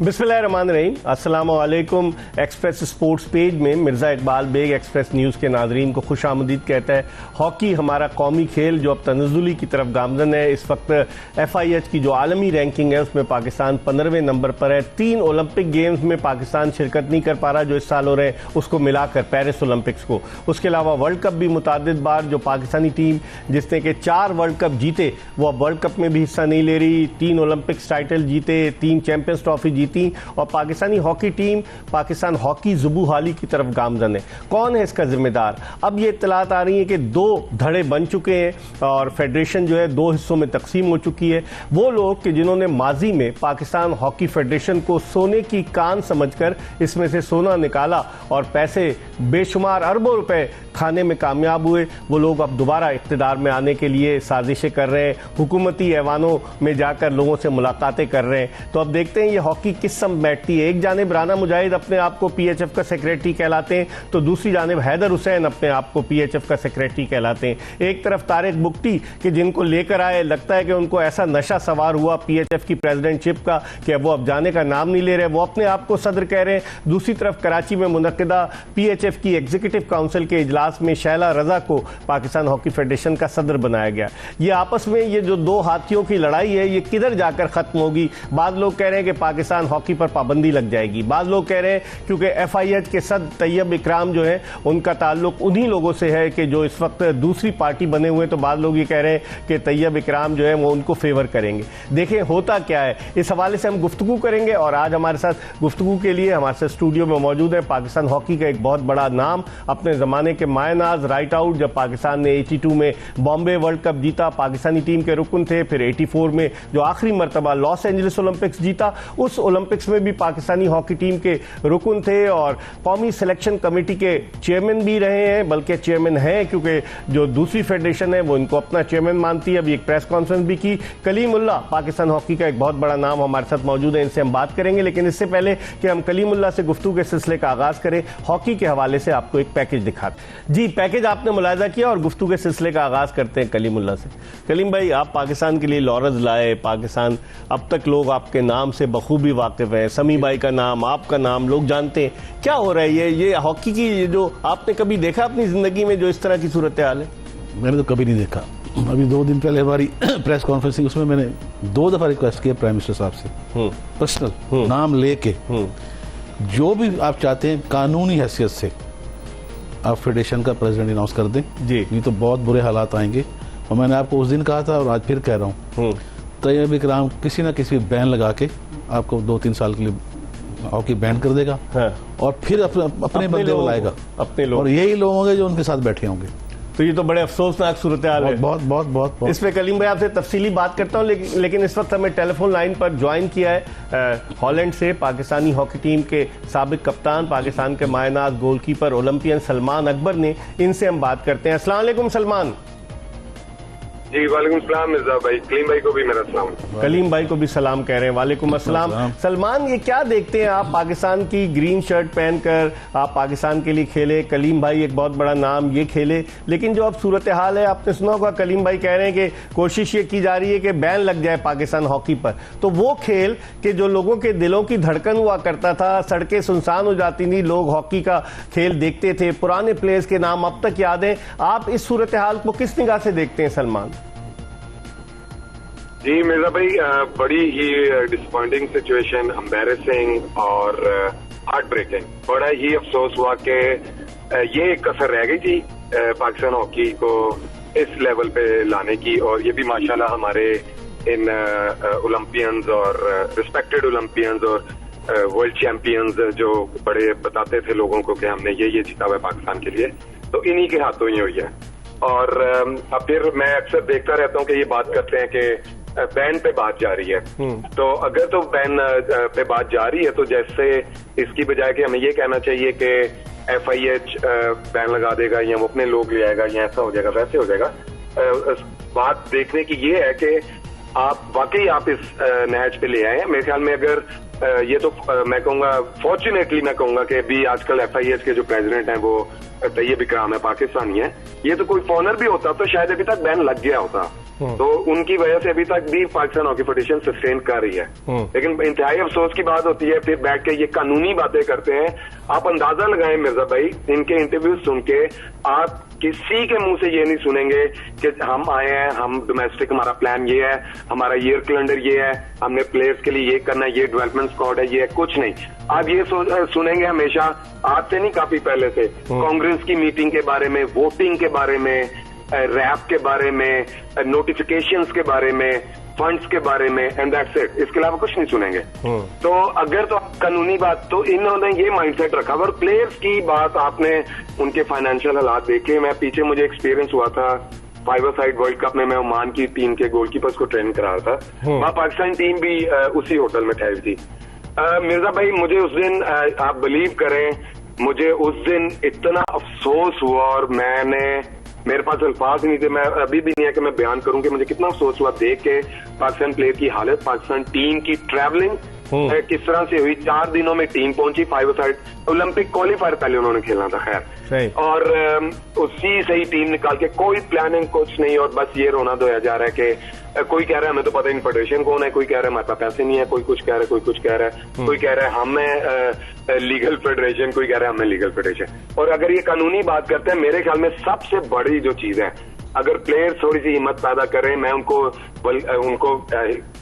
बिस्मिल्लाहिर्रहमानिर्रहीम। अस्सलामु अलैकुम। एक्सप्रेस स्पोर्ट्स पेज में मिर्ज़ा इकबाल बेग एक्सप्रेस न्यूज़ के नाज़रीन को खुशामदीद कहता है। हॉकी हमारा कौमी खेल जो अब तनज़्ज़ुली की तरफ गामज़न है। इस वक्त FIH की जो आलमी रैंकिंग है उसमें पाकिस्तान 15वें नंबर पर है। 3 ओलंपिक गेम्स में पाकिस्तान शिरकत नहीं कर पा रहा जो इस साल हो रहे हैं, उसको मिलाकर पेरिस ओलंपिक्स को। उसके अलावा वर्ल्ड कप भी मुतादिद बार जो पाकिस्तानी टीम जिसने के 4 वर्ल्ड कप जीते वो अब वर्ल्ड कप में भी हिस्सा नहीं ले रही। 3 ओलंपिक्स टाइटल जीते, 3 चैंपियंस ट्रॉफी जीती और Pakistani hockey team Pakistan hockey जुबूहाली की तरफ गामजन है। कौन है इसका जिम्मेदार? अब ये इत्तलात आ रही है कि 2 धड़े बन चुके हैं और फेडरेशन जो है 2 हिस्सों में तकसीम हो चुकी है। वो लोग कि जिन्होंने माजी में पाकिस्तान हॉकी फेडरेशन को सोने की कान समझकर इसमें से सोना निकाला और पैसे बेशुमार अरबों रुपए खाने में कामयाब हुए, वो लोग अब दोबारा इख्तिदार में आने के लिए साजिशें कर रहे हैं, हुकूमती ऐवानों में जाकर लोगों से मुलाकातें कर रहे हैं। तो अब देखते हैं ये हॉकी किस सम बैठती है। एक जानिब राना मुजाहिद अपने आप को PHF का सेक्रेटरी कहलाते हैं तो दूसरी जानिब हैदर हुसैन अपने आप को PHF का सेक्रेटरी कहलाते हैं। एक तरफ तारिक बुख्ती कि जिनको लेकर आए लगता है कि उनको ऐसा नशा सवार हुआ PHF की प्रेसिडेंटशिप का कि वो अब जाने का नाम नहीं ले रहे, वो अपने आप को सदर कह रहे हैं। दूसरी तरफ कराची में मुनक्किदा PHF की एग्जीक्यूटिव काउंसिल के इजलास में शैला रजा को पाकिस्तान हॉकी फेडरेशन का सदर बनाया गया। ये आपस में ये जो 2 हाथियों की लड़ाई है ये किधर जाकर खत्म होगी? बाद लोग कह रहे हैं कि पाकिस्तान हॉकी पर पाबंदी लग जाएगी, बाद लोग कह रहे हैं क्योंकि FIH के सदर तैयब इकराम जो है उनका ताल्लुक उन्हीं लोगों से है कि जो इस वक्त दूसरी पार्टी बने हुए, तो बाद लोग ये कह रहे हैं कि तैयब इकराम जो है वो उनको फेवर करेंगे। देखें होता क्या है, इस हवाले से हम गुफ्तगू करेंगे और आज हमारे साथ गुफ्तगू के लिए हमारे साथ स्टूडियो में मौजूद है पाकिस्तान हॉकी का एक बहुत बड़ा नाम, अपने जमाने के मायनाज राइट आउट। जब पाकिस्तान ने 82 में बॉम्बे वर्ल्ड कप जीता, पाकिस्तानी टीम के रुकन थे। फिर 84 में जो आखिरी मरतबा लॉस एंजलिस ओलंपिक्स जीता, उस ओलंपिक्स में भी पाकिस्तानी हॉकी टीम के रुकन थे और कौमी सिलेक्शन कमेटी के चेयरमैन भी रहे हैं, बल्कि चेयरमैन हैं क्योंकि जो दूसरी फेडरेशन है वो इनको अपना चेयरमैन मानती है। अभी एक प्रेस कॉन्फ्रेंस भी की। कलीमुल्लाह पाकिस्तान हॉकी का एक बहुत बड़ा नाम हमारे साथ मौजूद है, इनसे हम बात करेंगे। लेकिन इससे पहले कि हम कलीमुल्लाह से गुफ्तगू के सिलसिले का आगाज करें, हॉकी के हवाले से आपको एक पैकेज दिखाते जी। पैकेज आपने मुलाहिजा किया और गुफ्तगू के सिलसिले का आगाज करते हैं कलीमुल्लाह से। कलीम भाई, आप पाकिस्तान के लिए लॉरेंस लाए, पाकिस्तान अब तक लोग आपके नाम से बखूबी वाकिफ हैं, समी भाई का नाम, आपका नाम लोग जानते हैं। क्या हो रहा है ये हॉकी की जो आपने कभी देखा अपनी जिंदगी में जो इस तरह की सूरत हाल है? मैंने तो कभी नहीं देखा। अभी 2 दिन पहले हमारी प्रेस कॉन्फ्रेंस थी, उसमें मैंने 2 दफा रिक्वेस्ट किया प्राइम मिनिस्टर साहब से पर्सनल नाम लेके जो भी आप चाहते हैं कानूनी हैसियत से आप फेडरेशन का प्रेसिडेंट अनाउंस कर दें जी, नहीं तो बहुत बुरे हालात आएंगे। और मैंने आपको उस दिन कहा था और आज फिर कह रहा हूँ, तैयब इकराम किसी ना किसी बैन लगा के आपको 2-3 साल के लिए हॉकी बैन कर देगा। हाँ। और फिर अपने बंदे बुलाएगा, अपने लोग, और यही लोग होंगे जो उनके साथ बैठे होंगे। तो ये तो बड़े अफसोसनाक सूरत हाल है। बहुत बहुत बहुत, बहुत। इस पे कलीम भाई आपसे तफसीली बात करता हूँ, लेकिन इस वक्त हमें टेलीफोन लाइन पर ज्वाइन किया है हॉलैंड से पाकिस्तानी हॉकी टीम के साबिक कप्तान, पाकिस्तान के मायनाज गोलकीपर ओलंपियन सलमान अकबर ने। इनसे हम बात करते हैं। अस्सलाम वालेकुम सलमान। जी वालेकुम सलाम मिर्जा भाई। कलीम भाई को भी मेरा सलाम। कलीम भाई को भी सलाम कह रहे हैं। वालेकुम अस्सलाम। सलमान, ये क्या देखते हैं आप पाकिस्तान की ग्रीन शर्ट पहनकर, आप पाकिस्तान के लिए खेले, कलीम भाई एक बहुत बड़ा नाम ये खेले, लेकिन जो अब सूरत हाल है आपने सुना होगा कलीम भाई कह रहे हैं कि कोशिश ये की जा रही है कि बैन लग जाए पाकिस्तान हॉकी पर। तो वो खेल कि जो लोगों के दिलों की धड़कन हुआ करता था, सड़कें सुनसान हो जाती थी, लोग हॉकी का खेल देखते थे, पुराने प्लेयर्स के नाम अब तक याद हैं, आप इस सूरत हाल को किस निगाह से देखते हैं सलमान? जी मिर्जा भाई, बड़ी ही डिसअपॉइंटिंग सिचुएशन, एम्बैरेसिंग और हार्ट ब्रेकिंग। बड़ा ही अफसोस हुआ कि ये एक कसर रह गई थी पाकिस्तान हॉकी को इस लेवल पे लाने की। और ये भी माशाल्लाह हमारे इन ओलंपियंस और रिस्पेक्टेड ओलंपियंस और वर्ल्ड चैंपियंस जो बड़े बताते थे लोगों को कि हमने ये जीता हुआ है पाकिस्तान के लिए, तो इन्हीं के हाथों ही हुई है। और अब फिर मैं अक्सर देखता रहता हूँ कि ये बात करते हैं कि बैन पे बात जा रही है। तो अगर तो बैन पे बात जा रही है तो जैसे इसकी बजाय कि हमें ये कहना चाहिए कि FIH बैन लगा देगा या वो अपने लोग ले आएगा या ऐसा हो जाएगा वैसे हो जाएगा, बात देखने की ये है कि आप वाकई आप इस नहज पे ले आए हैं। मेरे ख्याल में अगर ये तो मैं कहूँगा फॉर्चुनेटली मैं कहूँगा कि अभी आजकल FIH के जो प्रेसिडेंट हैं वो तैयब इकराम है, पाकिस्तानी है। ये तो कोई फॉरनर भी होता तो शायद अभी तक बैन लग गया होता। तो उनकी वजह से अभी तक भी पाकिस्तान हॉकी फेडरेशन सस्टेन कर रही है। लेकिन इंतहाई अफसोस की बात होती है, फिर बैठ के ये कानूनी बातें करते हैं। आप अंदाजा लगाएं मिर्जा भाई, इनके इंटरव्यू सुन के आप किसी के मुंह से ये नहीं सुनेंगे कि हम आए हैं, हम डोमेस्टिक, हमारा प्लान ये है, हमारा ईयर कैलेंडर ये है, हमने प्लेयर्स के लिए ये करना है, ये डेवलपमेंट स्क्वाड है, ये है, कुछ नहीं। आप ये सुनेंगे हमेशा, आज से नहीं काफी पहले से, कांग्रेस की मीटिंग के बारे में, वोटिंग के बारे में, रैप के बारे में, नोटिफिकेशंस के बारे में, फंड्स के बारे में, एंड दैट्स इट। इसके अलावा कुछ नहीं सुनेंगे। तो अगर तो कानूनी बात, तो इन्होंने ये माइंडसेट रखा। और प्लेयर्स की बात, आपने उनके फाइनेंशियल हालात देखे। मैं पीछे मुझे एक्सपीरियंस हुआ था 5 साइड वर्ल्ड कप में, मैं ओमान की टीम के गोलकीपर्स को ट्रेन करा रहा था। वहां पाकिस्तान टीम भी उसी होटल में ठहरी थी। मिर्जा भाई, मुझे उस दिन, आप बिलीव करें, मुझे उस दिन इतना अफसोस हुआ और मेरे पास अल्फाज नहीं थे, मैं अभी भी नहीं है कि मैं बयान करूं कि मुझे कितना अफसोस हुआ देख के पाकिस्तान प्लेयर की हालत, पाकिस्तान टीम की ट्रैवलिंग किस तरह से हुई। 4 दिनों में टीम पहुंची 5 साइड, ओलंपिक क्वालिफायर पहले उन्होंने खेलना था खैर, और उसी से ही टीम निकाल के, कोई प्लानिंग कुछ नहीं, और बस ये रोना धोया जा रहा है कि कोई कह रहा है हमें तो पता नहीं फेडरेशन कौन है, कोई कह रहा है हमारे पास पैसे नहीं है, कोई कुछ कह रहा है, कोई कुछ कह रहा है, कोई कह रहा है हमें लीगल फेडरेशन, कोई कह रहा है हमें लीगल फेडरेशन। और अगर ये कानूनी बात करते हैं, मेरे ख्याल में सबसे बड़ी जो चीज है, अगर प्लेयर्स थोड़ी सी हिम्मत पैदा करें, मैं उनको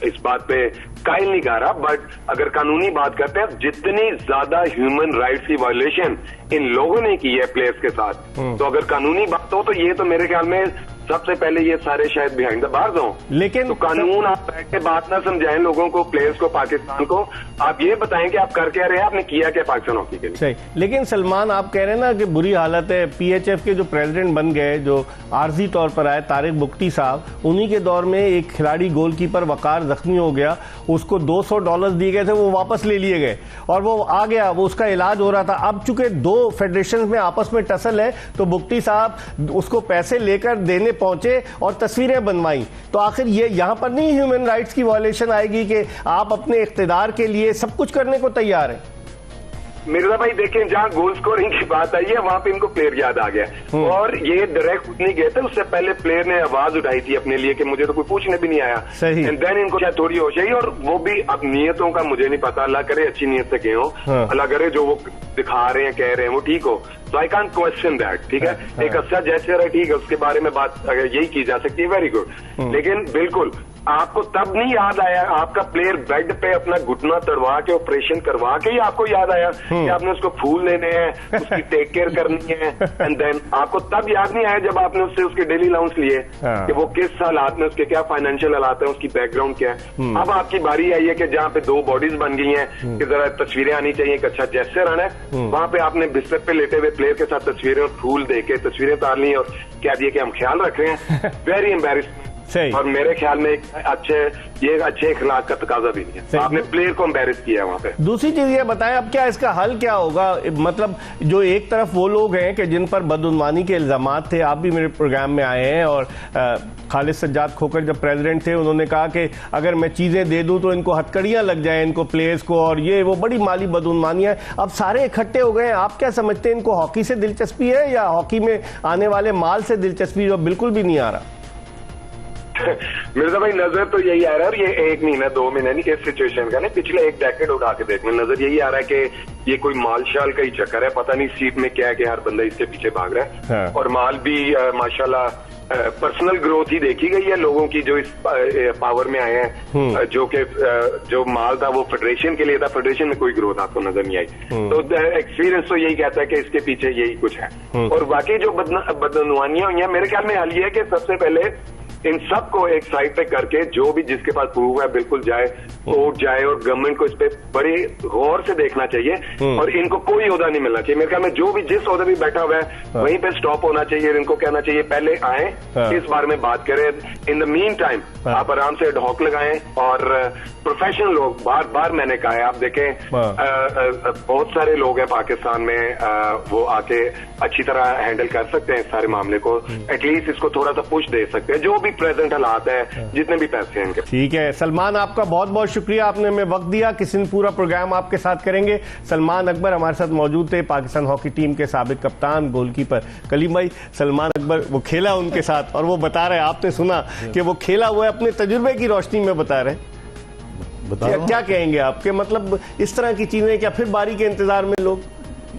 इस बात पे कायल नहीं कर रहा, बट अगर कानूनी बात करते हैं, जितनी ज्यादा ह्यूमन राइट्स की वायलेशन इन लोगों ने की है प्लेयर्स के साथ, तो अगर कानूनी बात हो तो ये तो मेरे ख्याल में सबसे पहले ये सारे शायद बिहाइंड द बार्स हों। लेकिन तो कानून आप बैठ के बात ना समझाएं लोगों को, प्लेयर्स को, पाकिस्तान को। आप ये बताएं कि आप कर क्या रहे हैं, आपने किया क्या पाकिस्तान हॉकी के लिए। सही, लेकिन सलमान, आप कह रहे हैं ना कि बुरी हालत है। पीएचएफ के जो प्रेसिडेंट बन गए, जो आर्जी तौर पर आए, तारिक बुख्ती साहब, उन्हीं के दौर में एक खिलाड़ी गोलकीपर वकार जख्मी हो गया, उसको $200 दिए गए थे, वो वापस ले लिए गए और वो आ गया, वो उसका इलाज हो रहा था। अब चूंकि 2 फेडरेशन में आपस में टसल है, तो बुख्ती साहब उसको पैसे लेकर देने पहुंचे और तस्वीरें बनवाई। तो आखिर ये यहां पर नहीं ह्यूमन राइट्स की वायलेशन आएगी कि आप अपने इख्तिदार के लिए सब कुछ करने को तैयार हैं? मिर्जा भाई देखें, जहां गोल स्कोरिंग की बात आई है, वहां पे इनको प्लेयर याद आ गया, और ये डायरेक्ट नहीं गए थे, उससे पहले प्लेयर ने आवाज उठाई थी अपने लिए कि मुझे तो कोई पूछने भी नहीं आया। एंड देन इनको शायद थोड़ी होश आई, और वो भी, अब नियतों का मुझे नहीं पता, अल्लाह करे अच्छी नीयत से गए हो, अल्लाह करे जो वो दिखा रहे हैं, कह रहे हैं, वो ठीक हो, तो आई कांट क्वेश्चन दैट, ठीक है। एक अच्छा जेस्चर है, ठीक है, उसके बारे में बात अगर यही की जा सकती है, वेरी गुड। लेकिन बिल्कुल आपको तब नहीं याद आया, आपका प्लेयर बेड पे अपना घुटना तड़वा के ऑपरेशन करवा के ही आपको याद आया कि आपने उसको फूल लेने हैं, उसकी टेक केयर करनी है, एंड देन आपको तब याद नहीं आया जब आपने उससे उसके डेली अलाउंस लिए कि वो किस हालात में, उसके क्या फाइनेंशियल हालात है, उसकी बैकग्राउंड क्या है। अब आपकी बारी आई है कि जहाँ पे 2 बॉडीज बन गई हैं कि जरा तस्वीरें आनी चाहिए, एक अच्छा जेस्चर आना है, वहां पे आपने बिस्तर पे लेटे हुए प्लेयर के साथ तस्वीरें और फूल दे के तस्वीरें उतार ली और कह दिए कि हम ख्याल रख रहे हैं। Very embarrassing. और मेरे ख्याल में ये अच्छे इखलाक का तकाजा भी नहीं है, आपने प्लेयर को एम्बेरस किया वहां पे। दूसरी चीज ये बताएं, अब क्या इसका हल क्या होगा? मतलब जो एक तरफ वो लोग हैं कि जिन पर बदउनवानी के इल्जामात थे, आप भी मेरे प्रोग्राम में आए हैं, और खालिद सज्जाद खोखर जब प्रेसिडेंट थे, उन्होंने कहा कि अगर मैं चीजें दे दूं तो इनको हथकड़ियां लग जाए, इनको प्लेयर्स को, और ये वो बड़ी माली बदउनवानियां। अब सारे इकट्ठे हो गए, आप क्या समझते हैं, इनको हॉकी से दिलचस्पी है या हॉकी में आने वाले माल से दिलचस्पी जो बिल्कुल भी नहीं आ रहा? मिर्जा भाई, नजर तो यही आ रहा है, और ये 1 महीना 2 महीना नहीं, इस सिचुएशन का नहीं, पिछले 1 डेकेड उठा के देखने नजर यही आ रहा है कि ये कोई माल शाल का ही चक्कर है। पता नहीं सीट में क्या है कि हर बंदा इसके पीछे भाग रहा है। हाँ। और माल भी माशाल्लाह पर्सनल ग्रोथ ही देखी गई है लोगों की जो इस पावर में आए हैं, जो माल था वो फेडरेशन के लिए था, फेडरेशन में कोई ग्रोथ आपको नजर नहीं आई। तो एक्सपीरियंस तो यही कहता है कि इसके पीछे यही कुछ है। और बाकी जो बदनवानियां हुई हैं, मेरे ख्याल में हाल ये है कि सबसे पहले इन सबको एक साइड पे करके, जो भी जिसके पास प्रूफ है बिल्कुल जाए, कोर्ट जाए, और गवर्नमेंट को इस पे बड़े गौर से देखना चाहिए, और इनको कोई ओहदा नहीं मिलना चाहिए। मेरे ख्याल में जो भी जिस ओहदे भी बैठा हुआ है वहीं पे स्टॉप होना चाहिए। इनको कहना चाहिए पहले आए, इस बारे में बात करें, इन द मीन टाइम आप आराम से एडहॉक लगाएं, और प्रोफेशनल लोग, बार बार मैंने कहा है, आप देखें बहुत सारे लोग हैं पाकिस्तान में, वो आके अच्छी तरह हैंडल कर सकते हैं इस सारे मामले को, एटलीस्ट इसको थोड़ा सा पुश दे सकते हैं। जो भी प्रेजेंट हालात है, जितने भी पैसे हैं इनके। ठीक है सलमान, आपका बहुत बहुत शुक्रिया, आपने हमें वक्त दिया। किसी दिन पूरा प्रोग्राम आपके साथ करेंगे। सलमान अकबर हमारे साथ मौजूद थे, पाकिस्तान हॉकी टीम के साबिक कप्तान, गोलकीपर। कलीम भाई, सलमान अकबर वो खेला उनके साथ और वो बता रहे, आपने सुना कि वो खेला हुआ है, अपने तजुर्बे की रोशनी में बता रहे। क्या कहेंगे आपके, मतलब इस तरह की चीजें, क्या फिर बारी के इंतजार में लोग,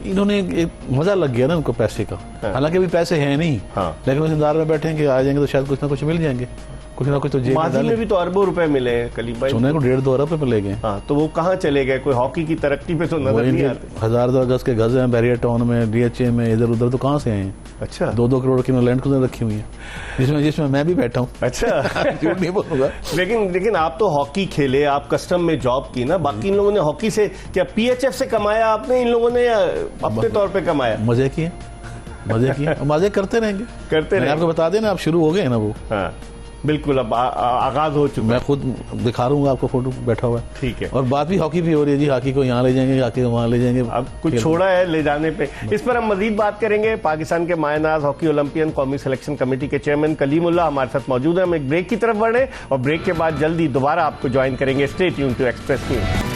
इन्होंने एक मजा लग गया ना उनको पैसे का। हालांकि अभी पैसे हैं नहीं, लेकिन उस इंतजार में बैठे कि आ जाएंगे तो शायद कुछ ना कुछ मिल जाएंगे, कुछ ना कुछ तो जेब माजी में भी तो अरबों रुपए मिले हैं कलीम भाई, सुने को 1.5-2 अरब रुपए मिले गए। हाँ, तो वो कहाँ चले गए? कोई हॉकी की तरक्की पे तो नजर नहीं आते। 1000 गज के गज हैं बैरियर टाउन में, डीएचए में, इधर उधर, तो कहाँ से आए हैं? अच्छा, 2-2 करोड़ की लैंड क्रूजर रखी हुई है, जिसमें मैं भी बैठा हूँ। अच्छा झूठ नहीं बोलूंगा। लेकिन आप तो हॉकी खेले, आप कस्टम में जॉब की ना, बाकी इन लोगों ने हॉकी से क्या पीएचएफ से कमाया आपने, इन लोगों ने, या अपने तौर पे कमाया? मजे किए, मजे करते रहेंगे। आपको बता देना, आप शुरू हो गए ना वो। हाँ बिल्कुल, अब आगाज हो चुका। मैं खुद दिखा रहा हूँ आपको, फोटो बैठा हुआ है। ठीक है, और बात भी हॉकी भी हो रही है जी, हॉकी को यहाँ ले जाएंगे, हॉकी को वहाँ ले जाएंगे। अब कुछ छोड़ा है ले जाने पे, इस पर हम मजीद बात करेंगे। पाकिस्तान के मायनाज हॉकी ओलंपियन कौमी सिलेक्शन कमेटी के चेयरमैन कलीमुल्लाह हमारे साथ मौजूद है। हम एक ब्रेक की तरफ बढ़े और ब्रेक के बाद जल्दी दोबारा आपको ज्वाइन करेंगे। Stay tune to Express News.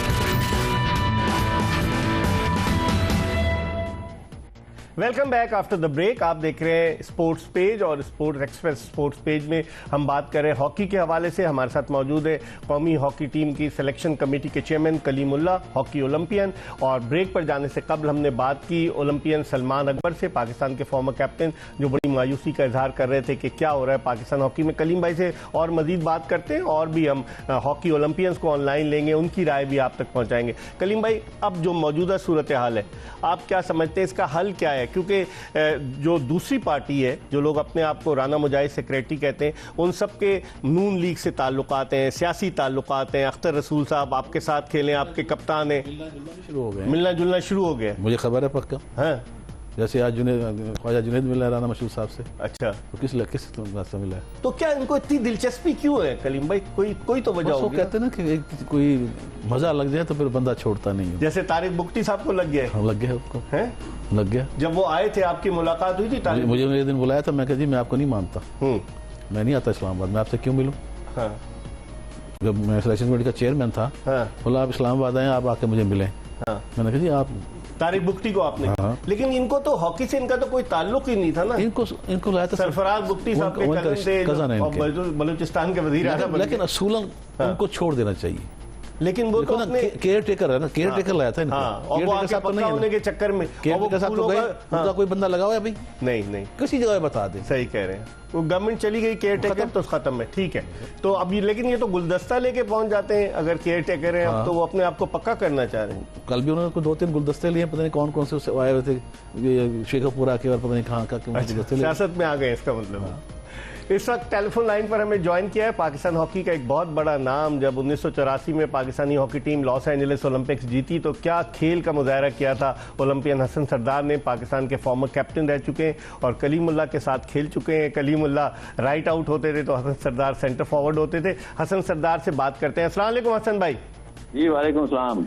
Welcome back after the break. आप देख रहे हैं स्पोर्ट्स पेज और स्पोर्ट्स एक्सप्रेस स्पोर्ट्स पेज में हम बात कर रहे हैं हॉकी के हवाले से। हमारे साथ मौजूद है कौमी हॉकी टीम की सिलेक्शन कमेटी के चेयरमैन कलीमुल्लाह, हॉकी ओलंपियन। और ब्रेक पर जाने से कबल हमने बात की ओलंपियन सलमान अकबर से, पाकिस्तान के फॉर्मर कैप्टन, जो बड़ी मायूसी का इजहार कर रहे थे कि क्या हो रहा है पाकिस्तान हॉकी में। कलीम भाई से और मजीद बात करते हैं और भी हम हॉकी ओलंपियंस को ऑनलाइन लेंगे, उनकी राय भी आप तक पहुंचाएंगे। कलीम भाई, अब जो मौजूदा सूरत हाल है, आप क्या समझते हैं इसका हल क्या है? क्योंकि जो दूसरी पार्टी है, जो लोग अपने आप को राना मुजाहिद सेक्रेटरी कहते हैं, उन सब के नून लीग से ताल्लुकात हैं, सियासी ताल्लुकात हैं। अख्तर रसूल साहब आपके साथ खेले, आपके कप्तान हैं, मिलना जुलना शुरू हो गया। मुझे खबर है पक्का। हाँ, जैसे आज ख्वाजा जुनैद मिला है राना मशहूर साहब से। अच्छा, तो किस रास्ता मिला है? तो क्या इनको इतनी दिलचस्पी क्यों है कलीम भाई? कोई तो वजह होगी। कहते हैं ना कि कोई मजा लग जाए तो फिर बंदा छोड़ता नहीं है। जैसे तारिक बुख्ती साहब को लग गया। लग गया उसको, लग गया। जब वो आए थे, आपकी मुलाकात हुई थी? मुझे एक दिन बुलाया था, मैं कहा जी मैं आपको नहीं मानता, मैं नहीं आता इस्लामाबाद, मैं आपसे क्यों मिलूं? जब मैं सिलेक्शन कमेटी का चेयरमैन था, बोला आप इस्लामाबाद आए, आप आके मुझे मिले। मैंने कहा जी आप तारिक बुख्ती को आपने, लेकिन इनको तो हॉकी से इनका तो कोई ताल्लुक ही नहीं था ना। इनको लाया था सरफराज बुख्ती साहब के कजन थे और बलूचिस्तान के वजीर आज़म। लेकिन असूलन उनको छोड़ देना चाहिए। लेकिन वो तो अपने केयर टेकर है ना, केयर टेकर लाया था इनको। और वो आके पक्का होने के चक्कर में केयर साहब तो गए, उनका कोई बंदा लगा हुआ है भाई? नहीं, किसी जगह बता दे। सही कह रहे हैं, वो गवर्नमेंट चली गई, केयर टेकर तो खत्म है। ठीक है, तो अभी लेकिन ये तो गुलदस्ता लेके पहुंच जाते हैं। अगर केयर टेकर है अब तो वो अपने आप को पक्का करना चाह रहे हैं। कल भी उन्होंने 2-3 गुलदस्ते लिए, पता नहीं कौन कौन से आए हुए थे, शेखपुरा के और पता नहीं कहाँ का गुलदस्ते। सियासत में आ गए इसका मतलब। इस वक्त टेलीफोन लाइन पर हमें ज्वाइन किया है पाकिस्तान हॉकी का एक बहुत बड़ा नाम। जब 1984 में Pakistani hockey team Los Angeles Olympics जीती तो क्या खेल का मुजाहरा किया था ओलंपियन हसन सरदार ने। पाकिस्तान के फॉर्मर कैप्टन रह चुके हैं और कलीमुल्लाह के साथ खेल चुके हैं। कलीमुल्लाह राइट आउट होते थे तो हसन सरदार सेंटर फॉरवर्ड होते थे। हसन सरदार से बात करते हैं। अस्सलाम वालेकुम हसन भाई। जी वालेकुम सलाम।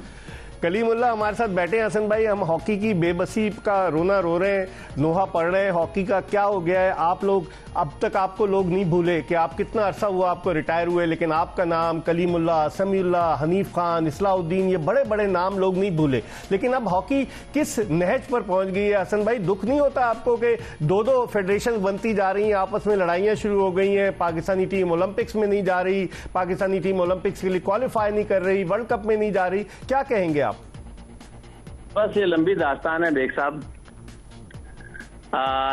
कलीमुल्लाह हमारे साथ बैठे हैं। हसन भाई, हम हॉकी की बेबसी का रोना रो रहे हैं, नोहा पढ़ रहे हैं। हॉकी का क्या हो गया है? आप लोग अब तक, आपको लोग नहीं भूले कि आप कितना अरसा हुआ आपको रिटायर हुए, लेकिन आपका नाम कलीमुल्लाह, समीउल्लाह, हनीफ खान, इस्लाउद्दीन, ये बड़े बड़े नाम लोग नहीं भूले। लेकिन अब हॉकी किस नहज पर पहुंच गई है? हसन भाई, दुख नहीं होता आपको कि 2-2 फेडरेशन बनती जा रही हैं, आपस में लड़ाइयां शुरू हो गई हैं, पाकिस्तानी टीम ओलंपिक्स में नहीं जा रही, पाकिस्तानी टीम ओलंपिक्स के लिए क्वालिफाई नहीं कर रही, वर्ल्ड कप में नहीं जा रही, क्या कहेंगे आप? बस ये लंबी दास्तान है बेग साहब।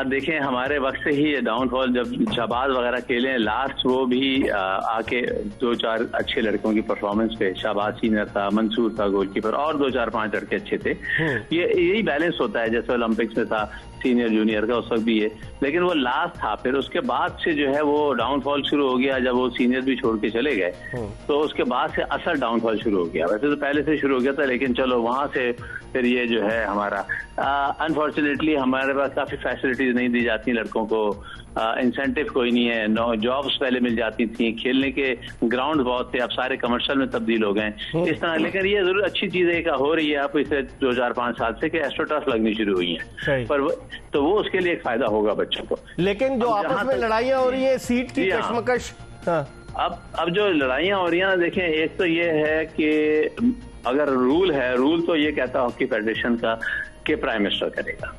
देखें, हमारे वक्त से ही ये डाउनफॉल, जब शहबाज वगैरह खेले लास्ट, वो भी आके 2-4 अच्छे लड़कों की परफॉर्मेंस पे, शहबाज सीनियर था, मंसूर था गोलकीपर, और 2-4-5 लड़के अच्छे थे। ये यही बैलेंस होता है जैसे ओलंपिक्स में था, सीनियर जूनियर का उस वक्त भी है। लेकिन वो लास्ट था, फिर उसके बाद से जो है वो डाउनफॉल शुरू हो गया। जब वो सीनियर भी छोड़ के चले गए तो उसके बाद से असल डाउनफॉल शुरू हो गया। वैसे तो पहले से शुरू हो गया था, लेकिन चलो वहां से फिर ये जो है हमारा अनफॉर्चुनेटली हमारे पास काफी फैसिलिटीज नहीं दी जाती लड़कों को, इंसेंटिव कोई नहीं है, जॉब्स पहले मिल जाती थी, खेलने के ग्राउंड बहुत थे, अब सारे कमर्शियल में तब्दील हो गए इस तरह। लेकिन ये जरूर अच्छी चीज एक हो रही है आप इसे 2004-5 साल से कि एस्ट्रोटर्फ लगनी शुरू हुई है, पर तो वो उसके लिए एक फायदा होगा बच्चों को। लेकिन जो आपस में लड़ाइयां हो रही है, सीट की कशमकश, अब जो लड़ाइयां हो रही है ना, देखें, एक तो ये है कि अगर रूल तो ये कहता है हॉकी फेडरेशन का कि प्राइम मिनिस्टर करेगा,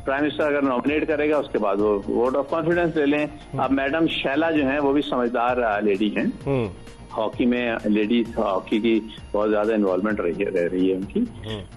प्राइम मिनिस्टर अगर नॉमिनेट करेगा उसके बाद वो वोट ऑफ कॉन्फिडेंस ले लें। अब मैडम शैला जो है वो भी समझदार लेडी हैं, हॉकी में लेडीज हॉकी की बहुत ज्यादा इन्वॉल्वमेंट रह रही है उनकी,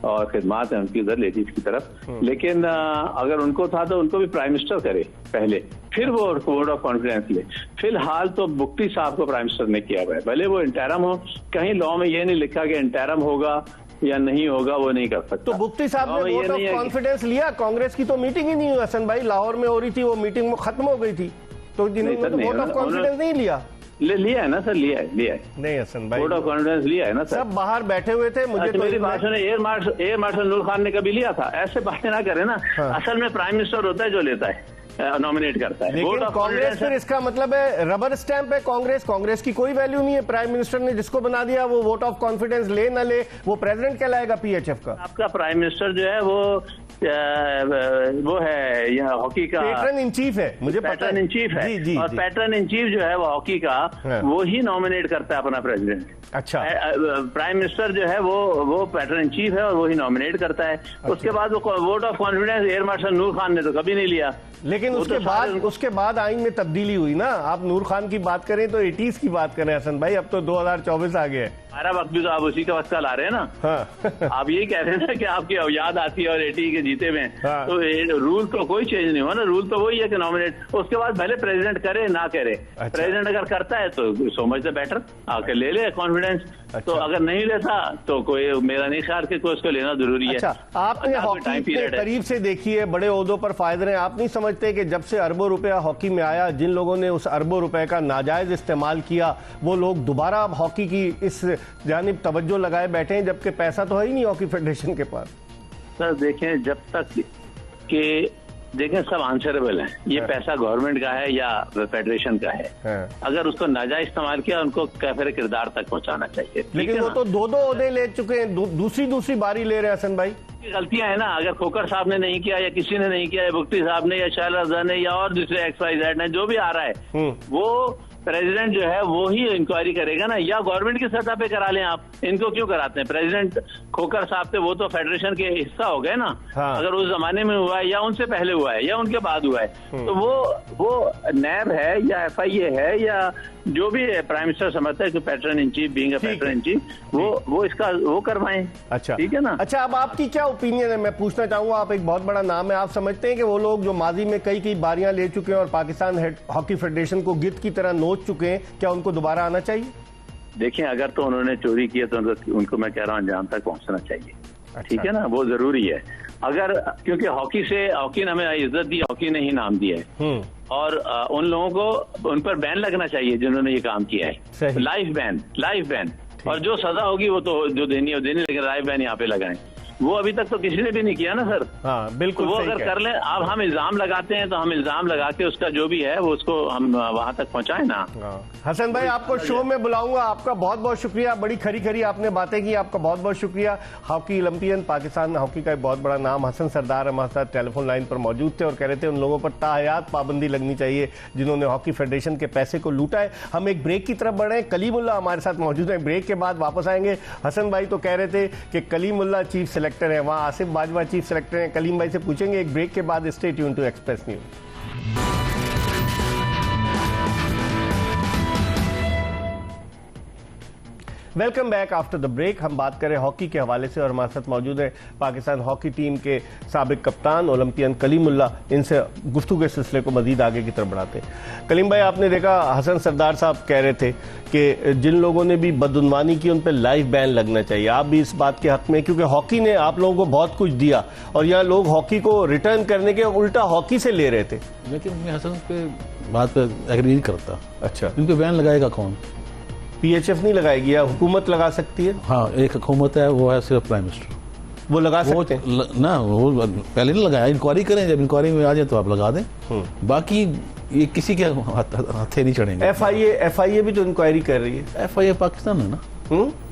और खिदमात है उनकी उधर लेडीज की तरफ। लेकिन अगर उनको था तो उनको भी प्राइम मिनिस्टर करे पहले, फिर वो वोट ऑफ कॉन्फिडेंस ले। फिलहाल तो बुख्ती साहब को प्राइम मिनिस्टर ने किया हुआ है, भले वो इंटरम हो, कहीं लॉ में ये नहीं लिखा कि इंटरम होगा या नहीं होगा, वो नहीं कर सकता। तो बुख्ती साहब ने वोट ऑफ कॉन्फिडेंस लिया, कांग्रेस की तो मीटिंग ही नहीं हुई हसन भाई, लाहौर में हो रही थी, वो मीटिंग खत्म हो गई थी, तो जिन्होंने तो वोट ऑफ कॉन्फिडेंस नहीं लिया। लिया है ना सर, लिया है नहीं हसन भाई, वोट ऑफ कॉन्फिडेंस लिया है ना सर, सब बाहर बैठे हुए थे। मुझे तो मेरी बात सुने, एयर मार्शल नूर खान ने कभी लिया था? ऐसे बातें ना करें ना। असल में प्राइम मिनिस्टर होता है जो लेता है, नॉमिनेट करता है। लेकिन कांग्रेस फिर इसका मतलब है रबर स्टैंप है कांग्रेस की कोई वैल्यू नहीं है। प्राइम मिनिस्टर ने जिसको बना दिया वो वोट ऑफ कॉन्फिडेंस ले न ले वो प्रेसिडेंट कहलाएगा पीएचएफ का। आपका प्राइम मिनिस्टर जो है वो है यहाँ हॉकी का पैटर्न इन चीफ है, मुझे पैटर्न इन चीफ है। जी, और पैटर्न इन चीफ जो है वो हॉकी का, वो ही नॉमिनेट करता है अपना प्रेसिडेंट। अच्छा, प्राइम मिनिस्टर जो है वो पैटर्न इन चीफ है और वो ही नॉमिनेट करता है। उसके बाद वो vote of confidence air marshal Nur Khan ने तो कभी नहीं लिया। लेकिन उसके बाद आइन में तब्दीली हुई ना। आप नूर खान की बात करें तो 80s की बात करें हसन भाई, अब तो 2024 आ गया है। हमारा वक्त भी तो आप उसी का वक्त का ला रहे हैं ना। हाँ। आप यही कह रहे हैं ना कि आपकी याद आती है और 80 के जीते में। हाँ। तो रूल तो कोई चेंज नहीं हुआ ना, रूल तो वही है कि नॉमिनेट, उसके बाद भले प्रेसिडेंट करे ना करे। अच्छा। प्रेसिडेंट अगर करता है तो सो मच द बेटर, आके ले ले कॉन्फिडेंस। अच्छा। तो अगर नहीं लेता तो कोई, मेरा नहीं ख्याल कि कोई उसको लेना जरूरी है। अच्छा, आपने हॉकी के करीब से देखी है, बड़े ओहदों पर फायदे रहे, आप नहीं समझते कि जब से अरबों रुपया हॉकी में आया, जिन लोगों ने उस अरबों रुपए का नाजायज इस्तेमाल किया वो लोग दोबारा हॉकी की इस जानिब तवज्जो लगाए बैठे हैं, जबकि पैसा तो है ही नहीं हॉकी फेडरेशन के पास। सर देखें, जब तक कि देखें सब आंसरेबल है, ये पैसा गवर्नमेंट का है या फेडरेशन का है। अगर उसको नाजायज इस्तेमाल किया उनको कैफिर किरदार तक पहुंचाना चाहिए। लेकिन वो तो दो ओहदे ले चुके हैं, दूसरी बारी ले रहे हैं हसन भाई। गलतियां है ना, अगर खोकर साहब ने नहीं किया या किसी ने नहीं किया, या बुख्ती साहब ने या शायला रज़ा ने या और दूसरे XYZ ने, जो भी आ रहा है वो प्रेसिडेंट जो है वो ही इंक्वायरी करेगा ना, या गवर्नमेंट की सतह पे करा लें। आप इनको क्यों कराते हैं? प्रेसिडेंट खोकर साहब थे, वो तो फेडरेशन के हिस्सा हो गए ना। हाँ। अगर उस जमाने में हुआ है या उनसे पहले हुआ है या उनके बाद हुआ है, तो वो नैब है या FIA है या जो भी प्राइम मिनिस्टर समझता है कि pattern in chief, being a pattern in chief, वो इसका वो करवाएं। अच्छा, ठीक है ना। अच्छा, अब आपकी क्या ओपिनियन है? मैं पूछना चाहूंगा, आप एक बहुत बड़ा नाम है, आप समझते हैं कि वो लोग जो माजी में कई बारियां ले चुके हैं और पाकिस्तान हॉकी फेडरेशन को गिद्ध की तरह नोच चुके हैं, क्या उनको दोबारा आना चाहिए? देखिए, अगर तो उन्होंने चोरी की है तो उनको मैं कह रहा हूँ अंजाम तक पहुंचना चाहिए। अच्छा। ठीक है ना, वो जरूरी है। अगर क्योंकि हॉकी ने हमें इज्जत दी, हॉकी ने ही नाम दिया है, और उन लोगों को उन पर बैन लगना चाहिए जिन्होंने ये काम किया है। लाइफ बैन, और जो सजा होगी वो तो जो देनी है देनी, लेकिन लाइफ बैन यहाँ पे लगाएं। वो अभी तक तो किसी ने भी नहीं किया ना सर। हाँ, बिल्कुल। तो वो अगर कर लें, अब हम इल्जाम लगाते हैं तो हम इल्जाम लगा के उसका जो भी है वो उसको हम वहां तक पहुंचाएं ना। हसन भाई, आपको शो में बुलाऊंगा। आपका बहुत बहुत शुक्रिया, बड़ी खरी आपने बातें की, आपका बहुत बहुत शुक्रिया। हॉकी ओलंपियन, पाकिस्तान हॉकी का एक बहुत बड़ा नाम हसन सरदार हमारे साथ टेलीफोन लाइन पर मौजूद थे और कह रहे थे उन लोगों पर ताहयात पाबंदी लगनी चाहिए जिन्होंने हॉकी फेडरेशन के पैसे को लूटा है। हम एक ब्रेक की तरफ बढ़े, कलीमुल्ला हमारे साथ मौजूद है, ब्रेक के बाद वापस आएंगे। हसन भाई तो कह रहे थे कि कलीमुल्ला चीफ सेलेक्टर है, वहां आसिफ बाजवा चीफ सेलेक्टर हैं। कलीम भाई से पूछेंगे एक ब्रेक के बाद। Stay tune to Express News. Welcome back after the break. हम बात करें हॉकी के हवाले से और हमारे साथ मौजूद है पाकिस्तान हॉकी टीम के साबिक कप्तान ओलंपियन कलीमुल्ला। इनसे गुफ्तगू के सिलसिले को मजीद आगे की तरफ बढ़ाते हैं। कलीम भाई, आपने देखा हसन सरदार साहब कह रहे थे कि जिन लोगों ने भी बदउनवानी की उन पर लाइफ बैन लगना चाहिए। आप भी इस बात के हक में, क्योंकि हॉकी ने आप लोगों को बहुत कुछ दिया और यहाँ लोग हॉकी को रिटर्न करने के उल्टा हॉकी से ले रहे थे। लेकिन मैं हसन पे बात पर एग्री नहीं करता। अच्छा, इन पर बैन लगाएगा कौन? PHF नहीं लगाएगी या हुकूमत लगा सकती है? हाँ, एक हुकूमत है, वो है सिर्फ प्राइम मिनिस्टर। वो लगा सकते हैं ना, वो पहले नहीं लगाया, इंक्वायरी करें, जब इंक्वायरी में आ जाए तो आप लगा दें। बाकी ये किसी के हाथे नहीं चढ़ेंगे। एफआईए भी तो इंक्वायरी कर रही है। एफआईए पाकिस्तान है ना,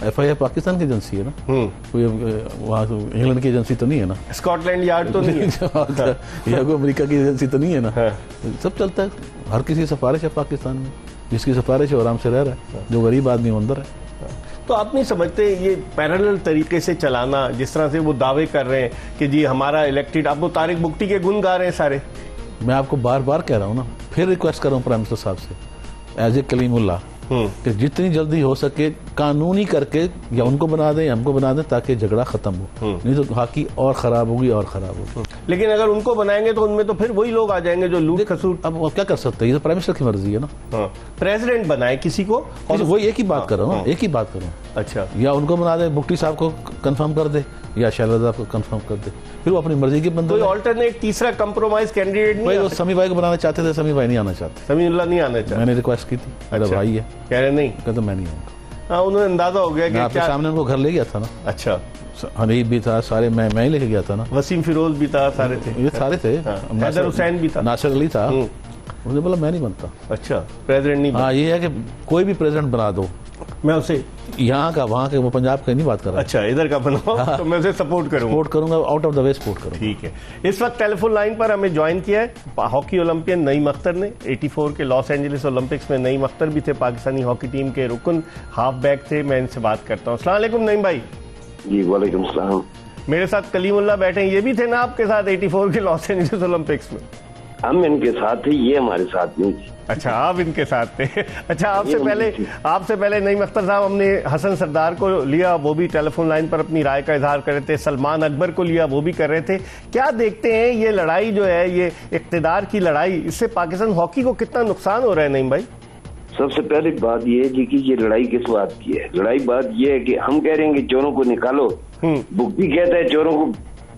एफआईए पाकिस्तान की एजेंसी है ना, कोई वहाँ इंग्लैंड की एजेंसी तो नहीं है ना, स्कॉटलैंड यार्ड तो नहीं है या कोई अमेरिका की एजेंसी तो नहीं है ना। सब चलता है, हर किसी की सिफारिश है पाकिस्तान में, जिसकी सिफारिश है आराम से रह रहा है, जो गरीब आदमी अंदर है। तो आप नहीं समझते ये पैरेलल तरीके से चलाना, जिस तरह से वो दावे कर रहे हैं कि जी हमारा इलेक्टेड, आप वो तारिक बुगटी के गुण गा रहे हैं सारे। मैं आपको बार बार कह रहा हूँ ना, फिर रिक्वेस्ट कर रहा हूँ प्राइम मिनिस्टर साहब से एज ए कलीमुल्लाह कि जितनी जल्दी हो सके कानूनी करके या उनको बना दें या हमको बना दें, ताकि झगड़ा खत्म हो, नहीं तो हॉकी और खराब होगी और खराब होगी। लेकिन अगर उनको बनाएंगे तो उनमें तो फिर वही लोग आ जाएंगे जो लूट खसूट। अब क्या कर सकते हैं, ये तो प्राइम मिनिस्टर की मर्जी है ना। प्रेसिडेंट बनाए किसी को, और वही एक ही बात कर रहा हूँ, एक ही बात कर रहा हूँ। अच्छा, या उनको बना दे, बुगटी साहब को कंफर्म कर दे या शैलजा को कंफर्म कर दे, फिर वो अपनी मर्जी के बंदे। कोई अल्टरनेट तीसरा कंप्रोमाइज कैंडिडेट नहीं। वो समी भाई को बनाना चाहते थे, समी भाई नहीं आना चाहते, समीउल्लाह नहीं आना चाहते। मैंने रिक्वेस्ट की थी, मेरा भाई है, कह रहे नहीं, कहते मैं नहीं आऊंगा। हाँ, उन्होंने अंदाजा हो गया कि आपके सामने उनको घर ले गया था ना। अच्छा, हनीफ भी था, सारे मैं ही लेके गया था ना, वसीम फिरोज भी था, सारे थे, ये सारे थे, हैदर हुसैन भी था, नासिर अली था। मुझे बोला मैं नहीं बनता। अच्छा, प्रेसिडेंट नहीं। हाँ, ये है कि कोई भी प्रेसिडेंट बना दो, मैं उसे यहाँ का वहाँ के, वो पंजाब का नहीं बात कर रहा। अच्छा, इधर का बनाओ। हाँ, तो मैं उसे सपोर्ट करूंगा, out of the way support करूंगा। ठीक है। इस वक्त टेलीफोन लाइन पर हमें ज्वाइन किया है हॉकी ओलंपियन नईम अख्तर ने। 84 के लॉस एंजलिस ओलंपिक्स में नईम अख्तर भी थे, पाकिस्तानी हॉकी टीम के रुकन हाफ बैक थे। मैं इनसे बात करता हूँ। अस्सलाम वालेकुम नईम भाई। जी वालेकुम सलाम। मेरे साथ कलीमुल्लाह बैठे हैं, ये भी थे ना आपके साथ 84 के लॉस एंजलिस ओलंपिक्स में? हम इनके साथ थे, ये हमारे साथ नहीं थे। अच्छा, आप इनके साथ थे। अच्छा, आपसे पहले नईम अख्तर साहब, हमने हसन सरदार को लिया, वो भी टेलीफोन लाइन पर अपनी राय का इजहार कर रहे थे। सलमान अकबर को लिया, वो भी कर रहे थे। क्या देखते हैं ये लड़ाई जो है, ये इक्तिदार की लड़ाई, इससे पाकिस्तान हॉकी को कितना नुकसान हो रहा है नईम भाई? सबसे पहली बात ये है कि ये लड़ाई किस बात की है? लड़ाई बात ये है कि हम कह रहे हैं कि चोरों को निकालो, बुगटी कहता है चोरों को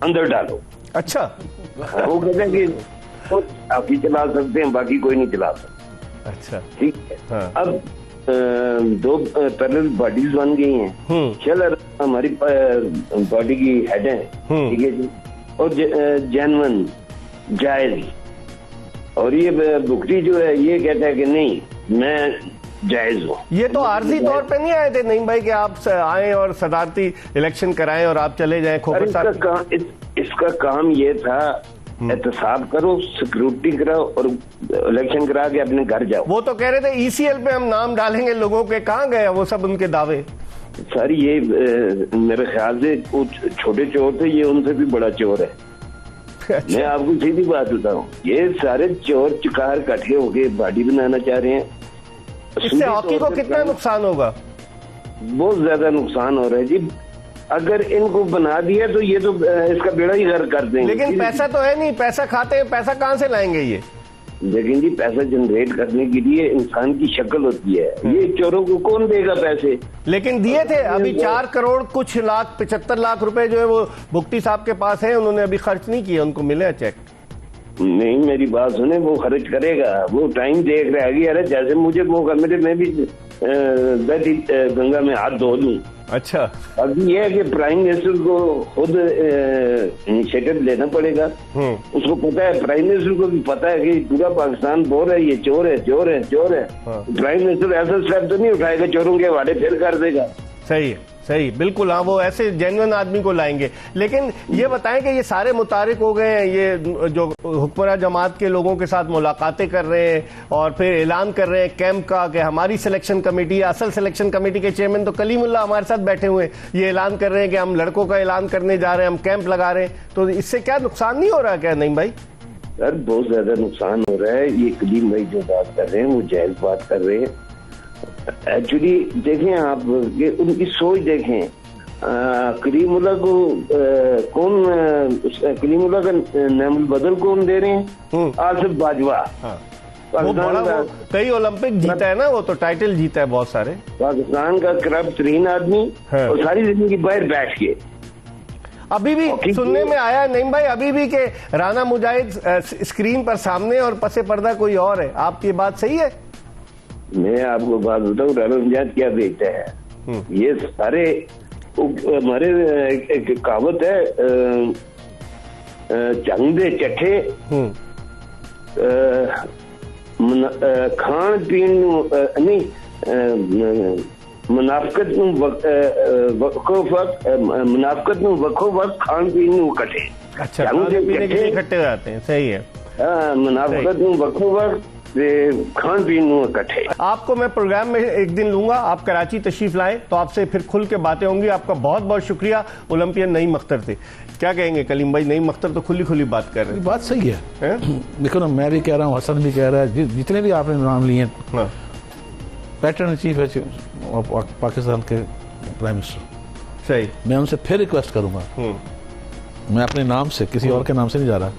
अंदर डालो। अच्छा, वो कहते हैं कि आप ही चला सकते हैं, बाकी कोई नहीं चला सकता। अच्छा, ठीक है। हाँ। अब दो पैरेलल बॉडीज बन गई हैं। चल हमारी बॉडी की हेड है, ठीक है जी, और जेन्युइन जायज, और ये बुगटी जो है ये कहता है कि नहीं मैं जायज हूँ। ये तो आर्जी तौर पे नहीं आए थे नईम भाई कि आप आए और सदारती इलेक्शन कराएं और आप चले जाएं खोखर साहब? इसका काम ये था, एहतसाब करो, सिक्योरिटी कराओ और इलेक्शन करा के अपने घर जाओ। वो तो कह रहे थे ईसीएल पे हम नाम डालेंगे लोगों के, कहाँ गए वो सब उनके दावे? सर ये मेरे ख्याल से छोटे चोर थे, ये उनसे भी बड़ा चोर है। अच्छा। मैं आपको सीधी बात बताऊं, ये सारे चोर चिकार इकट्ठे होके बॉडी बनाना चाह रहे हैं। इससे हॉकी को कितना नुकसान होगा? बहुत ज्यादा नुकसान हो रहा है जी। अगर इनको बना दिया तो ये तो इसका बेड़ा ही गर्क कर देंगे। लेकिन पैसा तो है नहीं, पैसा खाते हैं, पैसा कहाँ से लाएंगे ये? लेकिन जी पैसा जनरेट करने के लिए इंसान की शक्ल होती है, ये चोरों को कौन देगा पैसे? लेकिन दिए थे अभी 4 करोड़ कुछ लाख 75 लाख रुपए जो है वो बुगटी साहब के पास है, उन्होंने अभी खर्च नहीं किया, उनको मिले चेक। नहीं, मेरी बात सुने, वो खर्च करेगा, वो टाइम देख रहा है। अरे जैसे मुझे मौका मिले मैं भी गंगा में हाथ धो लूं। अच्छा, अभी ये है कि प्राइम मिनिस्टर को खुद इनिशिएटिव लेना पड़ेगा। उसको पता है, प्राइम मिनिस्टर को भी पता है कि पूरा पाकिस्तान बोल रहा है ये चोर है, चोर है, चोर है। प्राइम मिनिस्टर ऐसा स्टेप तो नहीं उठाएगा चोरों के हवाले फिर कर देगा। सही है, सही, बिल्कुल। हाँ, वो ऐसे जेन्युइन आदमी को लाएंगे। लेकिन ये बताएं कि ये सारे मुतारिक हो गए हैं, ये जो हुक्मरान जमात के लोगों के साथ मुलाकातें कर रहे हैं और फिर ऐलान कर रहे हैं कैंप का कि हमारी सिलेक्शन कमेटी, असल सिलेक्शन कमेटी के चेयरमैन तो कलीमुल्लाह हमारे साथ बैठे हुए हैं, ये ऐलान कर रहे हैं कि हम लड़कों का ऐलान करने जा रहे हैं, हम कैंप लगा रहे हैं। तो इससे क्या नुकसान नहीं हो रहा क्या नईम भाई? सर बहुत ज्यादा नुकसान हो रहा है। ये कलीम भाई जो बात कर रहे हैं वो जायज बात कर रहे हैं। एक्चुअली देखें आप, ये उनकी सोच देखें। कलीमुल्लाह को कौन, कलीमुल्लाह का नाम बदल कौन दे रहे हैं? आसिफ बाजवा। वो कई ओलंपिक जीता है ना, वो तो टाइटल जीता है बहुत सारे। पाकिस्तान का करप्ट तरीन आदमी और सारी जिंदगी बाहर बैठ के। अभी भी सुनने में आया नईम भाई, अभी भी के राना मुजाहिद स्क्रीन पर सामने और पसे पर्दा कोई और है। आपकी बात सही है? मैं आपको बात बताऊं, राना मुजाहिद क्या देखता है, ये सारे हमारे एक कहावत है, जंग दे चट्ठे खान पीन नहीं, मुनाफकत वक्फो वक्त खान पीन इकट्ठे। अच्छा, खाने पीने के लिए इकट्ठे जाते हैं, सही है। मुनाफकत वक्फो वक्त खान पीन इकट्ठे। आपको मैं प्रोग्राम में एक दिन लूंगा, आप कराची तशरीफ लाएं तो आपसे फिर खुल के बातें होंगी। आपका बहुत बहुत शुक्रिया। ओलंपियन नईम अख्तर थे। क्या कहेंगे कलीम भाई? नईम अख्तर तो खुली खुली बात कर रहे हैं। बात सही है। देखो ना, मैं भी कह रहा हूँ, हसन भी कह रहा है, जितने भी आपने नाम लिए हैं, पैटर्न इन चीफ है पाकिस्तान के प्राइम मिनिस्टर। सही। मैं उनसे फिर रिक्वेस्ट करूंगा, मैं अपने नाम से, किसी और के नाम से नहीं जा रहा,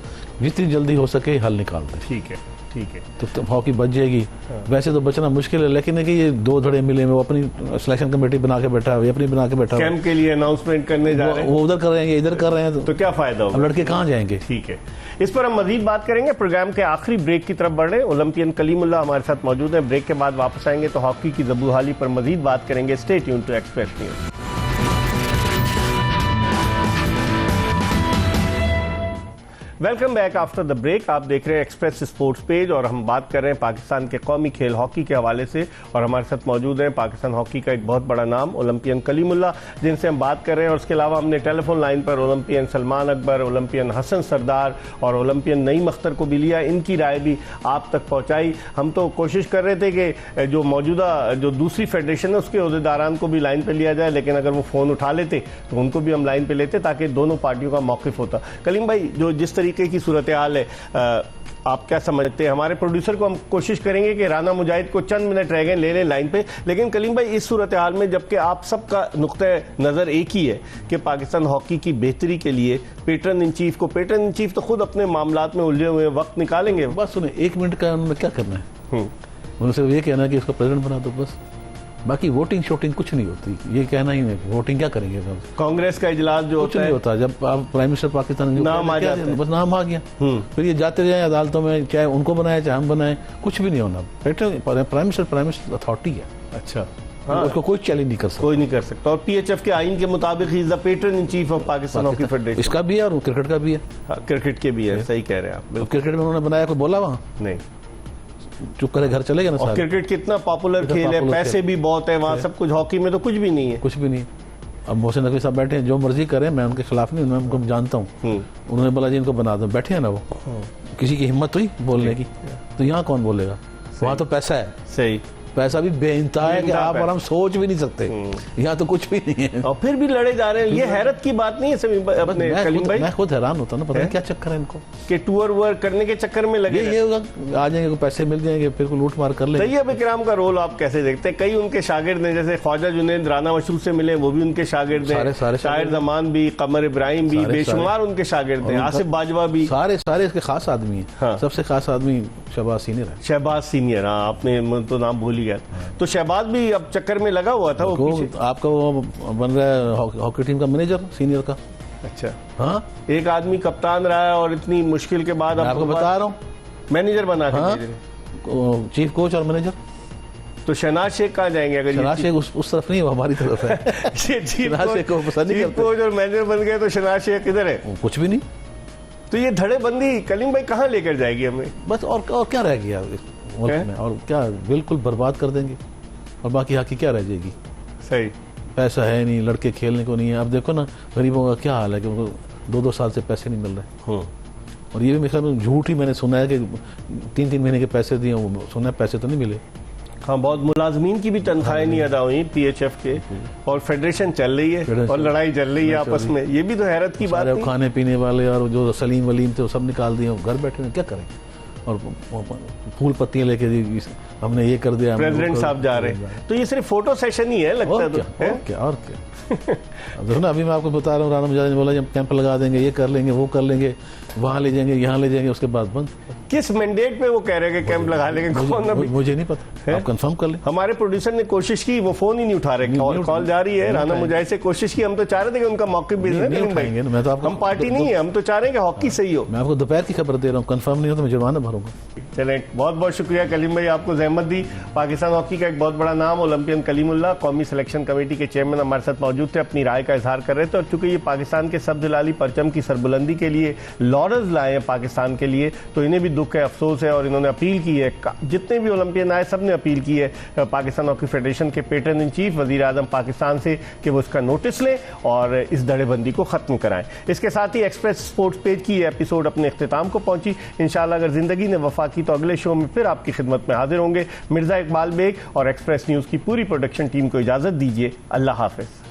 जितनी जल्दी हो सके हल निकाल दें। ठीक है, ठीक है, तो हॉकी बच जाएगी। वैसे तो बचना मुश्किल है, लेकिन है कि ये दो धड़े मिले, वो अपनी सिलेक्शन कमेटी बना के बैठा है, अपनी बना के बैठा है, कैंप के लिए अनाउंसमेंट करने जा रहे हैं, वो उधर कर रहे हैं, इधर कर रहे हैं, तो क्या फायदा होगा? अब लड़के कहाँ जाएंगे? ठीक है, इस पर हम मजीद बात करेंगे। प्रोग्राम के आखिरी ब्रेक की तरफ बढ़ रहे हैं। ओलंपियन कलीमुल्लाह हमारे साथ मौजूद है। ब्रेक के बाद वापस आएंगे तो हॉकी की ज़बूहाली पर मजीद बात करेंगे। Stay tune to Express News. Welcome back after the break. आप देख रहे हैं एक्सप्रेस स्पोर्ट्स पेज और हम बात कर रहे हैं पाकिस्तान के कौमी खेल हॉकी के हवाले से। और हमारे साथ मौजूद हैं पाकिस्तान हॉकी का एक बहुत बड़ा नाम ओलंपियन कलीमुल्लाह, जिनसे हम बात कर रहे हैं। और उसके अलावा हमने टेलीफोन लाइन पर ओलंपियन सलमान अकबर, ओलंपियन हसन सरदार और ओलंपियन नईम अख्तर को भी लिया। इनकी राय भी आप तक पहुँचाई। हम तो कोशिश कर रहे थे कि जो मौजूदा जो दूसरी फेडरेशन है उसके अहदेदारान को भी लाइन पर लिया जाए, लेकिन अगर वो फ़ोन उठा लेते तो उनको भी हम लाइन पर लेते ताकि दोनों पार्टियों का मौक़िफ़ होता। कलीम भाई, जो जिस तरीके की सूरत हाल है, आप क्या समझते हैं? हमारे प्रोड्यूसर को हम कोशिश करेंगे कि राना मुजाहिद को चंद मिनट रह गए ले लें लाइन पे। लेकिन कलीम भाई, इस सूरत हाल में जबकि आप सबका नुक्ता नज़र एक ही है कि पाकिस्तान हॉकी की बेहतरी के लिए पैटर्न इन चीफ तो खुद अपने मामलात में उलझे हुए वक्त निकालेंगे। बस सुने, 1 मिनट का उन्होंने क्या करना है? उन्हें सिर्फ ये कहना है कि इसको प्रेसिडेंट बना दो, बस। बाकी वोटिंग शोटिंग कुछ नहीं होती, ये कहना ही नहीं। वोटिंग क्या करेंगे? कांग्रेस का इजलास जो कुछ नहीं होता। जब आप प्राइम मिनिस्टर पाकिस्तान नाम आ जाता है, बस नाम आ गया, फिर ये जाते जाए अदालतों में, चाहे उनको बनाए चाहे हम बनाए, कुछ भी नहीं होना। प्राइम मिनिस्टर अथॉरिटी है। अच्छा, उसको कोई चैलेंज नहीं कर सकता, कोई नहीं कर सकता। और पीएचएफ के आइन के मुताबिक he is the pattern in chief of Pakistan hockey federation. इसका भी है और क्रिकेट का भी है। क्रिकेट के भी है, सही कह रहे हैं आप। क्रिकेट में उन्होंने बनाया, कोई बोला वहाँ? नहीं, चुप करे घर चले गए ना। और क्रिकेट कितना पॉपुलर खेल है, पैसे भी बहुत है वहाँ, सब कुछ। हॉकी में तो कुछ भी नहीं है, कुछ भी नहीं। अब मोहसिन नकवी साहब बैठे हैं, जो मर्जी करें, मैं उनके खिलाफ नहीं, मैं उनको जानता हूँ। उन्होंने बोला जी इनको बना दो, बैठे हैं ना वो। किसी की हिम्मत हुई बोलने की? तो यहाँ कौन बोलेगा? वहाँ तो पैसा है। सही, पैसा भी बेइंतहा है कि आप और हम सोच भी नहीं सकते। यहाँ तो कुछ भी नहीं है और फिर भी लड़े जा रहे हैं। ये हैरत की बात नहीं है सभी अपने कलीम भाई। मैं खुद हैरान होता ना, पता नहीं क्या चक्कर है इनको कि टूर वर्क करने के चक्कर में लगे। ये आ जाएंगे, पैसे मिल जाएंगे, फिर को लूट मार कर लेंगे। तैयब इकराम का रोल आप कैसे देखते हैं? कई उनके शागिर्द हैं, जैसे ख्वाजा जुनैद राना मशरूफ से मिले, वो भी उनके शागिर्द हैं। शाहिर जमान भी, कमर इब्राहिम भी, बेशुमार उनके शागिर्द हैं। आसिफ बाजवा भी, सारे इसके खास आदमी हैं। सबसे खास आदमी शहबाज सीनियर है। शहबाज सीनियर, हाँ, आपने तो नाम भूल ही गया। तो शहबाज भी अब चक्कर में लगा हुआ था। वो आपका वो बन रहा है हॉकी टीम का मैनेजर सीनियर का। अच्छा, हाँ, एक आदमी कप्तान रहा है और इतनी मुश्किल के बाद आपको बता रहा हूँ मैनेजर बना के चीफ कोच और मैनेजर। तो शहनाज शेख कहाँ जाएंगे? अगर शहनाज शेख उस तरफ नहीं, वो हमारी तरफ है। शहनाज शेख को पसंद नहीं करते। कोच और मैनेजर बन गए तो शहनाज शेख किधर है? कुछ भी नहीं। तो ये धड़ेबंदी कलीम भाई कहाँ लेकर जाएगी हमें? बस और क्या रह गया मुल्क में? और क्या बिल्कुल बर्बाद कर देंगे और बाकी हॉकी क्या रह जाएगी? सही, पैसा है नहीं, लड़के खेलने को नहीं है। अब देखो ना गरीबों का क्या हाल है कि उनको 2-2 साल से पैसे नहीं मिल रहे। और ये भी मेरे ख्याल में झूठ ही मैंने सुना है कि 3-3 महीने के पैसे दिए, वो सुना है पैसे तो नहीं मिले। हाँ, बहुत मुलाजमीन की भी तनख्वाहें नहीं अदा हुई पीएचएफ के, और फेडरेशन चल रही है और लड़ाई चल रही है आपस में। ये भी तो हैरत की बात है। खाने पीने वाले और जो सलीम वलीम थे वो सब निकाल दिए, घर बैठे हैं, क्या करें? और फूल पत्तियां लेके हमने ये कर दिया, प्रेसिडेंट साहब जा रहे हैं। तो ये सिर्फ फोटो सेशन ही है लगता है। और क्या देखो ना, अभी मैं आपको बता रहा हूँ, राना मुजाहिद ने बोला जब कैंप लगा देंगे, ये कर लेंगे, वो कर लेंगे, वहाँ ले जाएंगे, यहाँ ले जाएंगे, उसके बाद बंद। किस मैंडेट पे वो कह रहे हैं कि कैंप लगा लेंगे? मुझे नहीं पता, आप कंफर्म कर लें। हमारे प्रोड्यूसर ने कोशिश की, वो फोन ही नहीं उठा रहे। कॉल जा रही है, राना मुजाहिद से कोशिश की। हम तो चाह रहे थे कि उनका मौके भी हम पार्टी नहीं है, हम तो चाह रहे हैं कि हॉकी सही हो। मैं आपको दोपहर की खबर दे रहा हूँ, कंफर्म नहीं हो तो मैं जुर्माना भरूंगा। चलें, बहुत बहुत शुक्रिया कलीम भाई, आपको जहमत दी। पाकिस्तान हॉकी का एक बहुत बड़ा नाम ओलंपियन कलीमुल्लाह, कौमी सिलेक्शन कमेटी के चेयरमैन हमारे साथ मौजूद। मौजूद थे, अपनी राय का इजहार कर रहे थे। और चूंकि ये पाकिस्तान के सब्ज हिलाली परचम की सरबुलंदी के लिए लॉरल्स लाए हैं पाकिस्तान के लिए, तो इन्हें भी दुख है, अफसोस है। और इन्होंने अपील की है, जितने भी ओलंपियन आए सब ने अपील की है पाकिस्तान हॉकी फेडरेशन के पेटर्न इन चीफ वजीर आजम पाकिस्तान से कि वो इसका नोटिस लें और इस धड़ेबंदी को खत्म कराएं। इसके साथ ही एक्सप्रेस स्पोर्ट्स पेज की एपिसोड अपने इख्तिताम को पहुंची। इंशाल्लाह अगर जिंदगी ने वफा की तो अगले शो में फिर आपकी खिदमत में हाजिर होंगे। मिर्जा इकबाल बेग और एक्सप्रेस न्यूज की पूरी प्रोडक्शन टीम को इजाजत दीजिए। अल्लाह हाफिज।